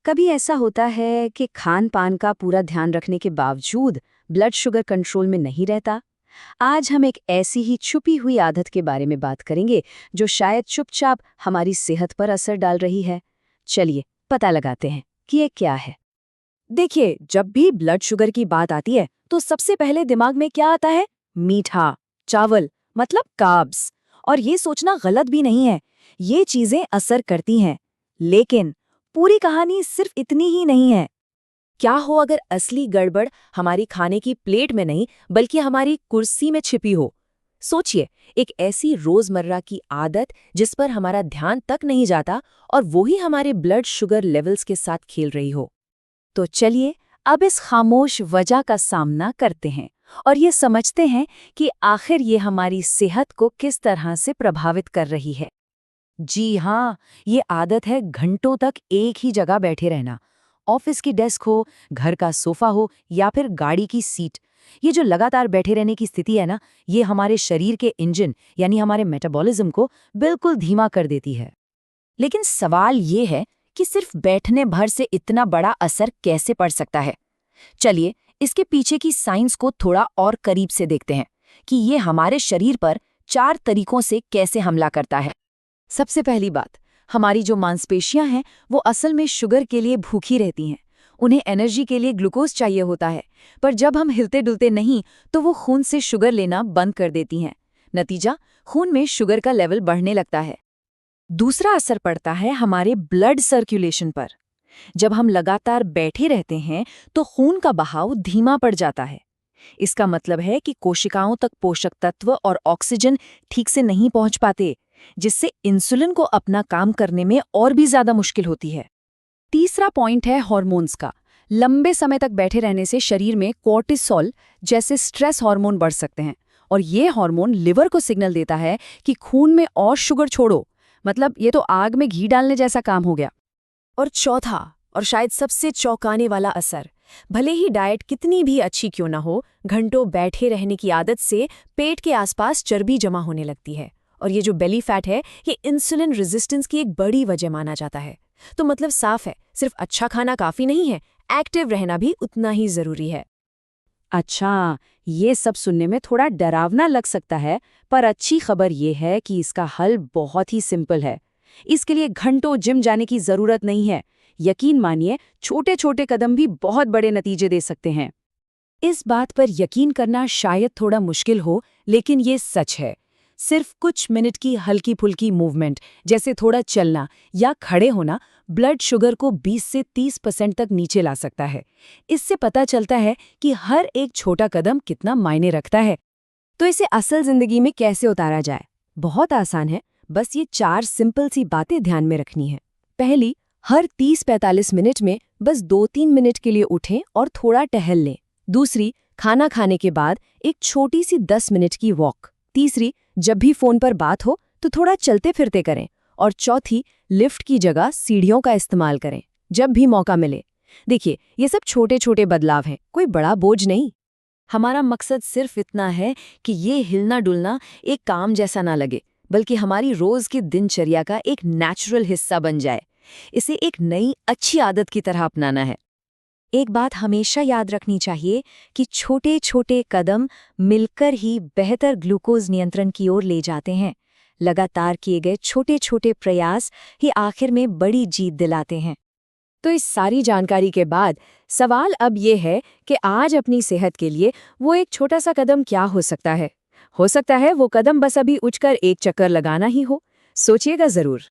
कभी ऐसा होता है कि खान पान का पूरा ध्यान रखने के बावजूद ब्लड शुगर कंट्रोल में नहीं रहता। आज हम एक ऐसी ही छुपी हुई आदत के बारे में बात करेंगे जो शायद चुपचाप हमारी सेहत पर असर डाल रही है। चलिए पता लगाते हैं कि ये क्या है। देखिए, जब भी ब्लड शुगर की बात आती है तो सबसे पहले दिमाग में क्या आता है? मीठा, चावल, मतलब कार्ब्स। और ये सोचना गलत भी नहीं है, ये चीजें असर करती हैं। लेकिन पूरी कहानी सिर्फ इतनी ही नहीं है। क्या हो अगर असली गड़बड़ हमारी खाने की प्लेट में नहीं बल्कि हमारी कुर्सी में छिपी हो? सोचिए, एक ऐसी रोजमर्रा की आदत जिस पर हमारा ध्यान तक नहीं जाता और वो ही हमारे ब्लड शुगर लेवल्स के साथ खेल रही हो। तो चलिए अब इस खामोश वजह का सामना करते हैं और ये समझते हैं कि आखिर ये हमारी सेहत को किस तरह से प्रभावित कर रही है। जी हाँ, ये आदत है घंटों तक एक ही जगह बैठे रहना। ऑफिस की डेस्क हो, घर का सोफा हो या फिर गाड़ी की सीट। ये जो लगातार बैठे रहने की स्थिति है ना, ये हमारे शरीर के इंजन यानी हमारे मेटाबॉलिज्म को बिल्कुल धीमा कर देती है। लेकिन सवाल ये है कि सिर्फ बैठने भर से इतना बड़ा असर कैसे पड़ सकता है। चलिए इसके पीछे की साइंस को थोड़ा और करीब से देखते हैं कि ये हमारे शरीर पर 4 तरीकों से कैसे हमला करता है। सबसे पहली बात, हमारी जो मांसपेशियां हैं वो असल में शुगर के लिए भूखी रहती हैं। उन्हें एनर्जी के लिए ग्लूकोज चाहिए होता है, पर जब हम हिलते डुलते नहीं तो वो खून से शुगर लेना बंद कर देती हैं। नतीजा, खून में शुगर का लेवल बढ़ने लगता है। दूसरा असर पड़ता है हमारे ब्लड सर्कुलेशन पर। जब हम लगातार बैठे रहते हैं तो खून का बहाव धीमा पड़ जाता है। इसका मतलब है कि कोशिकाओं तक पोषक तत्व और ऑक्सीजन ठीक से नहीं पहुंच पाते, जिससे इंसुलिन को अपना काम करने में और भी ज्यादा मुश्किल होती है। तीसरा पॉइंट है हार्मोन्स का। लंबे समय तक बैठे रहने से शरीर में कोर्टिसोल जैसे स्ट्रेस हार्मोन बढ़ सकते हैं और ये हार्मोन लिवर को सिग्नल देता है कि खून में और शुगर छोड़ो। मतलब ये तो आग में घी डालने जैसा काम हो गया। और चौथा और शायद सबसे चौंकाने वाला असर, भले ही डाइट कितनी भी अच्छी क्यों ना हो, घंटों बैठे रहने की आदत से पेट के आसपास चर्बी जमा होने लगती है। और ये जो बेली फैट है, ये इंसुलिन रेजिस्टेंस की एक बड़ी वजह माना जाता है। तो मतलब साफ है, सिर्फ अच्छा खाना काफी नहीं है, एक्टिव रहना भी उतना ही जरूरी है। अच्छा, ये सब सुनने में थोड़ा डरावना लग सकता है, पर अच्छी खबर ये है कि इसका हल बहुत ही सिंपल है। इसके लिए घंटों जिम जाने की जरूरत नहीं है। यकीन मानिए, छोटे छोटे कदम भी बहुत बड़े नतीजे दे सकते हैं। इस बात पर यकीन करना शायद थोड़ा मुश्किल हो, लेकिन ये सच है। सिर्फ कुछ मिनट की हल्की फुल्की मूवमेंट, जैसे थोड़ा चलना या खड़े होना, ब्लड शुगर को 20 से 30% तक नीचे ला सकता है। इससे पता चलता है कि हर एक छोटा कदम कितना मायने रखता है। तो इसे असल जिंदगी में कैसे उतारा जाए? बहुत आसान है, बस ये 4 सिंपल सी बातें ध्यान में रखनी है। पहली, हर 30-45 मिनट में बस 2-3 मिनट के लिए उठें और थोड़ा टहल लें। दूसरी, खाना खाने के बाद एक छोटी सी 10 मिनट की वॉक। तीसरी, जब भी फोन पर बात हो तो थोड़ा चलते फिरते करें। और चौथी, लिफ्ट की जगह सीढ़ियों का इस्तेमाल करें जब भी मौका मिले। देखिए, ये सब छोटे छोटे बदलाव हैं, कोई बड़ा बोझ नहीं। हमारा मकसद सिर्फ इतना है कि ये हिलना डुलना एक काम जैसा ना लगे, बल्कि हमारी रोज की दिनचर्या का एक नेचुरल हिस्सा बन जाए। इसे एक नई अच्छी आदत की तरह अपनाना है। एक बात हमेशा याद रखनी चाहिए कि छोटे छोटे कदम मिलकर ही बेहतर ग्लूकोज नियंत्रण की ओर ले जाते हैं। लगातार किए गए छोटे छोटे प्रयास ही आखिर में बड़ी जीत दिलाते हैं। तो इस सारी जानकारी के बाद सवाल अब ये है कि आज अपनी सेहत के लिए वो एक छोटा सा कदम क्या हो सकता है? हो सकता है वो कदम बस अभी उठकर एक चक्कर लगाना ही हो। सोचिएगा जरूर।